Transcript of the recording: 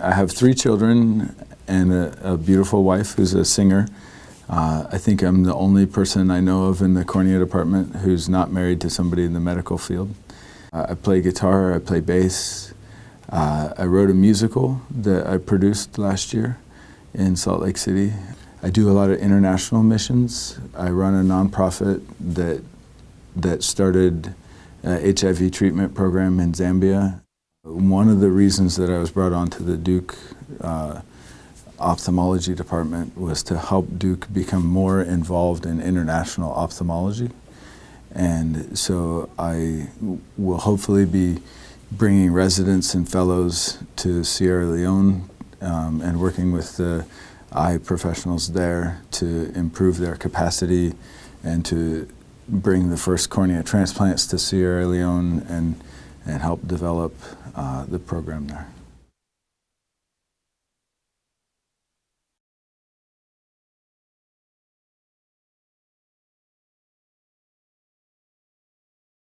I have 3 children and a beautiful wife who's a singer. I think I'm the only person I know of in the cornea department who's not married to somebody in the medical field. I play guitar, I play bass. I wrote a musical that I produced last year in Salt Lake City. I do a lot of international missions. I run a nonprofit that started an HIV treatment program in Zambia. One of the reasons that I was brought onto the Duke ophthalmology department was to help Duke become more involved in international ophthalmology. And so I will hopefully be bringing residents and fellows to Sierra Leone and working with the eye professionals there to improve their capacity and to bring the first cornea transplants to Sierra Leone and help develop the program there.